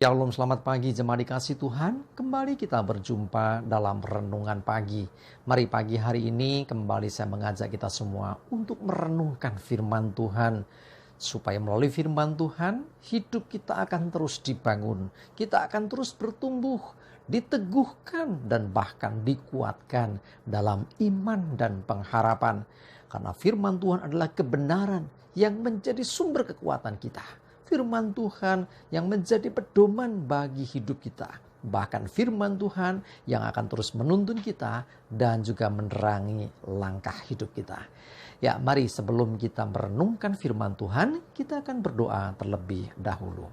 Shalom, selamat pagi jemaat dikasih Tuhan. Kembali kita berjumpa dalam renungan pagi. Mari pagi hari ini kembali saya mengajak kita semua untuk merenungkan firman Tuhan. Supaya melalui firman Tuhan, hidup kita akan terus dibangun. Kita akan terus bertumbuh, diteguhkan dan bahkan dikuatkan dalam iman dan pengharapan. Karena firman Tuhan adalah kebenaran yang menjadi sumber kekuatan kita. Firman Tuhan yang menjadi pedoman bagi hidup kita. Bahkan firman Tuhan yang akan terus menuntun kita dan juga menerangi langkah hidup kita. Ya, mari sebelum kita merenungkan firman Tuhan, kita akan berdoa terlebih dahulu.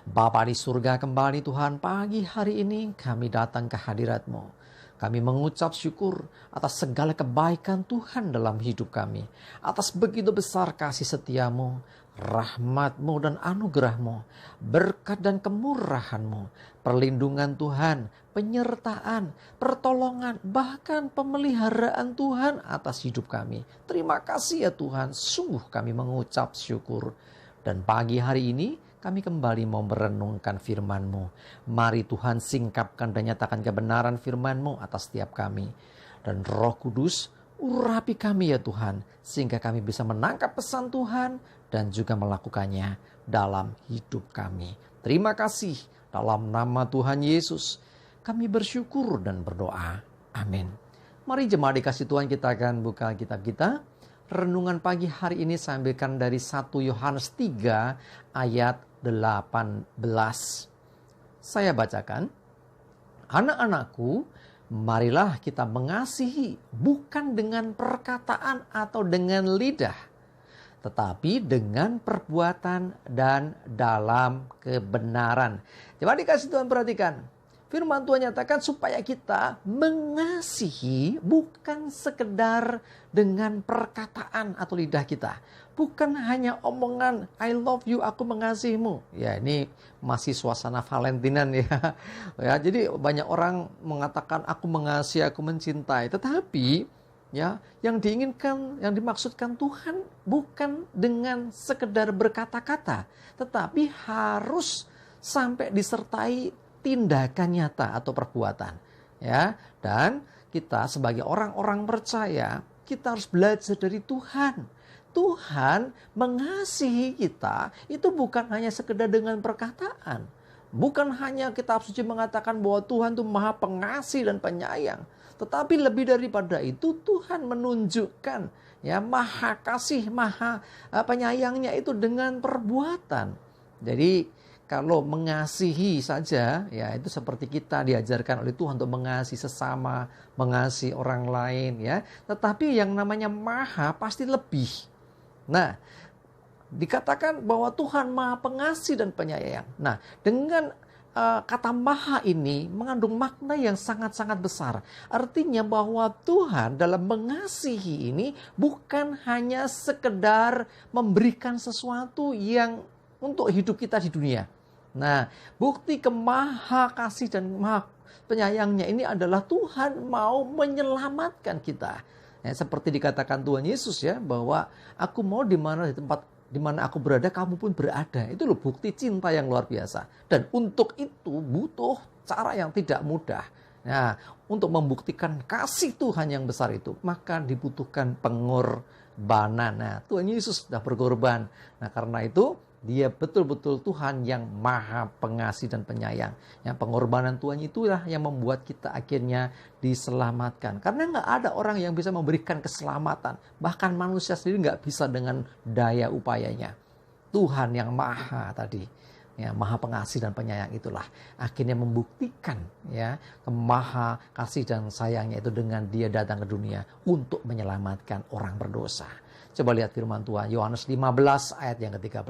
Bapa di surga, kembali Tuhan, pagi hari ini kami datang ke hadirat-Mu. Kami mengucap syukur atas segala kebaikan Tuhan dalam hidup kami. Atas begitu besar kasih setia-Mu, rahmat-Mu dan anugerah-Mu, berkat dan kemurahan-Mu, perlindungan Tuhan, penyertaan, pertolongan, bahkan pemeliharaan Tuhan atas hidup kami. Terima kasih ya Tuhan, sungguh kami mengucap syukur. Dan pagi hari ini kami kembali mau merenungkan firman-Mu. Mari Tuhan singkapkan dan nyatakan kebenaran firman-Mu atas setiap kami. Dan Roh Kudus urapi kami ya Tuhan, sehingga kami bisa menangkap pesan Tuhan dan juga melakukannya dalam hidup kami. Terima kasih dalam nama Tuhan Yesus. Kami bersyukur dan berdoa. Amin. Mari jemaat dikasih Tuhan, kita akan buka kitab kita. Renungan pagi hari ini saya ambilkan dari 1 Yohanes 3 ayat 18. Saya bacakan. Anak-anakku, marilah kita mengasihi bukan dengan perkataan atau dengan lidah, tetapi dengan perbuatan dan dalam kebenaran. Coba dikasih Tuhan, perhatikan. Firman Tuhan nyatakan supaya kita mengasihi bukan sekedar dengan perkataan atau lidah kita. Bukan hanya omongan I love you, aku mengasihimu. Ya, ini masih suasana Valentinan ya. Ya, jadi banyak orang mengatakan aku mengasihi, aku mencintai. Tetapi ya, yang diinginkan, yang dimaksudkan Tuhan bukan dengan sekedar berkata-kata, tetapi harus sampai disertai tindakan nyata atau perbuatan, ya. Dan kita sebagai orang-orang percaya, kita harus belajar dari Tuhan. Tuhan mengasihi kita itu bukan hanya sekedar dengan perkataan, bukan hanya kitab suci mengatakan bahwa Tuhan itu maha pengasih dan penyayang, tetapi lebih daripada itu Tuhan menunjukkan ya maha kasih, maha penyayangnya itu dengan perbuatan. Jadi kalau mengasihi saja, ya itu seperti kita diajarkan oleh Tuhan untuk mengasihi sesama, mengasihi orang lain, ya. Tetapi yang namanya maha pasti lebih. Nah, dikatakan bahwa Tuhan maha pengasih dan penyayang. Nah, dengan kata maha ini mengandung makna yang sangat-sangat besar. Artinya bahwa Tuhan dalam mengasihi ini bukan hanya sekedar memberikan sesuatu yang untuk hidup kita di dunia. Nah, bukti kemaha kasih dan maha penyayangnya ini adalah Tuhan mau menyelamatkan kita. Ya, seperti dikatakan Tuhan Yesus ya, bahwa aku mau di tempat di mana aku berada, kamu pun berada. Itu loh bukti cinta yang luar biasa. Dan untuk itu butuh cara yang tidak mudah. Nah, untuk membuktikan kasih Tuhan yang besar itu, maka dibutuhkan pengorbanan. Nah, Tuhan Yesus sudah berkorban. Nah, karena itu Dia betul-betul Tuhan yang maha pengasih dan penyayang. Yang pengorbanan Tuhan itulah yang membuat kita akhirnya diselamatkan. Karena nggak ada orang yang bisa memberikan keselamatan. Bahkan manusia sendiri nggak bisa dengan daya upayanya. Tuhan yang maha tadi, ya, maha pengasih dan penyayang itulah akhirnya membuktikan ya maha kasih dan sayangnya itu dengan Dia datang ke dunia untuk menyelamatkan orang berdosa. Coba lihat firman Tuhan, Yohanes 15 ayat yang ke-13.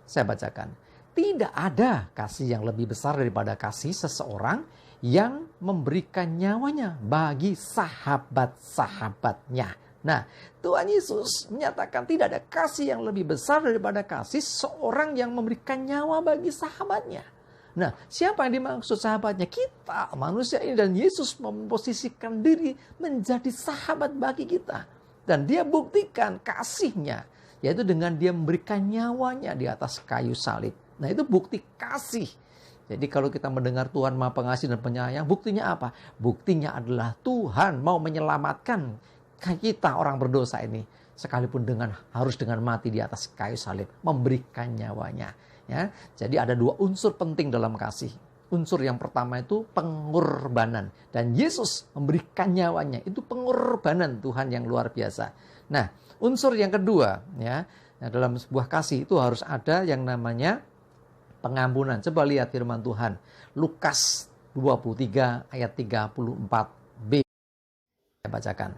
Saya bacakan. Tidak ada kasih yang lebih besar daripada kasih seseorang yang memberikan nyawanya bagi sahabat-sahabatnya. Nah, Tuhan Yesus menyatakan tidak ada kasih yang lebih besar daripada kasih seorang yang memberikan nyawa bagi sahabatnya. Nah, siapa yang dimaksud sahabatnya? Kita, manusia ini, dan Yesus memposisikan diri menjadi sahabat bagi kita. Dan Dia buktikan kasihnya, yaitu dengan Dia memberikan nyawanya di atas kayu salib. Nah, itu bukti kasih. Jadi kalau kita mendengar Tuhan Maha Pengasih dan Penyayang, buktinya apa? Buktinya adalah Tuhan mau menyelamatkan kita orang berdosa ini. Sekalipun harus dengan mati di atas kayu salib, memberikan nyawanya. Ya, jadi ada dua unsur penting dalam kasih. Unsur yang pertama itu pengorbanan. Dan Yesus memberikan nyawanya. Itu pengorbanan Tuhan yang luar biasa. Nah, unsur yang kedua, ya, dalam sebuah kasih itu harus ada yang namanya pengampunan. Coba lihat firman Tuhan. Lukas 23 ayat 34b. Saya bacakan.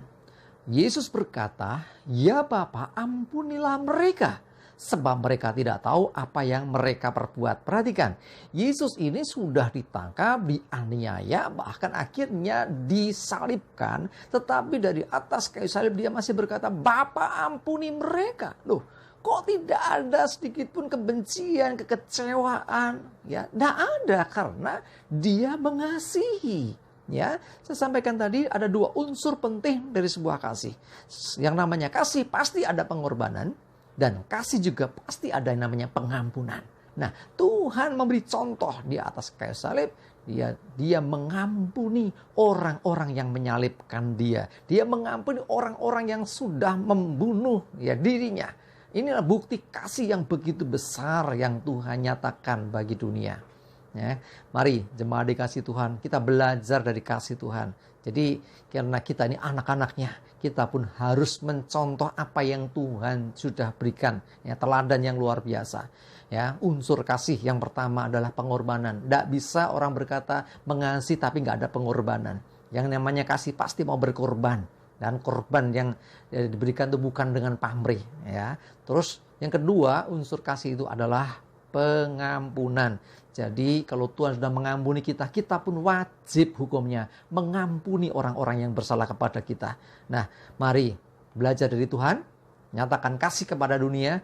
Yesus berkata, "Ya Bapa, ampunilah mereka, sebab mereka tidak tahu apa yang mereka perbuat." Perhatikan, Yesus ini sudah ditangkap, dianiaya, bahkan akhirnya disalibkan. Tetapi dari atas kayu salib dia masih berkata, "Bapa, ampuni mereka." Loh, kok tidak ada sedikit pun kebencian, kekecewaan? Ya, tidak ada, karena dia mengasihi. Ya, saya sampaikan tadi ada dua unsur penting dari sebuah kasih. Yang namanya kasih pasti ada pengorbanan, dan kasih juga pasti ada yang namanya pengampunan. Nah, Tuhan memberi contoh di atas kayu salib. Dia mengampuni orang-orang yang menyalibkan dia. Dia mengampuni orang-orang yang sudah membunuh ya dirinya. Inilah bukti kasih yang begitu besar yang Tuhan nyatakan bagi dunia. Ya, mari jemaat dikasih Tuhan, kita belajar dari kasih Tuhan. Jadi karena kita ini anak-anaknya, kita pun harus mencontoh apa yang Tuhan sudah berikan. Ya, teladan yang luar biasa. Ya, unsur kasih yang pertama adalah pengorbanan. Tidak bisa orang berkata mengasihi tapi nggak ada pengorbanan. Yang namanya kasih pasti mau berkorban. Dan korban yang diberikan itu bukan dengan pamrih. Ya. Terus yang kedua unsur kasih itu adalah pengampunan. Jadi kalau Tuhan sudah mengampuni kita, kita pun wajib hukumnya mengampuni orang-orang yang bersalah kepada kita. Nah, mari belajar dari Tuhan, nyatakan kasih kepada dunia,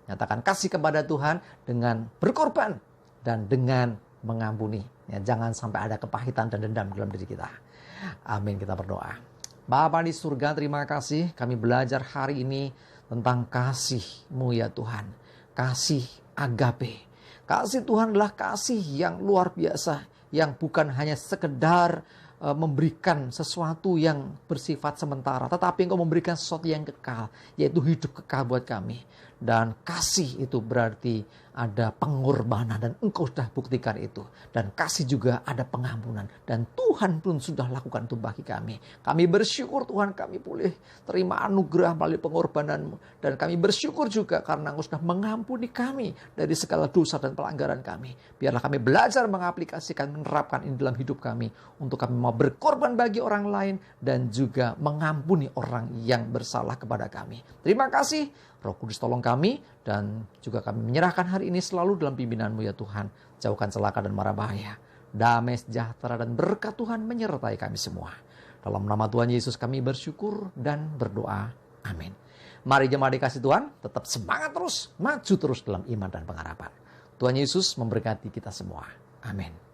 nyatakan kasih kepada Tuhan dengan berkorban dan dengan mengampuni. Ya, jangan sampai ada kepahitan dan dendam dalam diri kita. Amin, kita berdoa. Bapa di surga, terima kasih kami belajar hari ini tentang kasih-Mu ya Tuhan. Kasih agape. Kasih Tuhan adalah kasih yang luar biasa, yang bukan hanya sekedar memberikan sesuatu yang bersifat sementara, tetapi Engkau memberikan sesuatu yang kekal, yaitu hidup kekal buat kami. Dan kasih itu berarti ada pengorbanan, dan Engkau sudah buktikan itu. Dan kasih juga ada pengampunan, dan Tuhan pun sudah lakukan itu bagi kami. Kami bersyukur Tuhan, kami boleh terima anugerah melalui pengorbanan-Mu. Dan kami bersyukur juga karena Engkau sudah mengampuni kami dari segala dosa dan pelanggaran kami. Biarlah kami belajar mengaplikasikan, menerapkan ini dalam hidup kami, untuk kami mau berkorban bagi orang lain dan juga mengampuni orang yang bersalah kepada kami. Terima kasih, Roh Kudus tolong kami, dan juga kami menyerahkan hari ini selalu dalam pimpinan-Mu ya Tuhan. Jauhkan celaka dan mara bahaya. Damai sejahtera dan berkat Tuhan menyertai kami semua. Dalam nama Tuhan Yesus kami bersyukur dan berdoa. Amin. Mari jemaat dikasih Tuhan, tetap semangat terus, maju terus dalam iman dan pengharapan. Tuhan Yesus memberkati kita semua. Amin.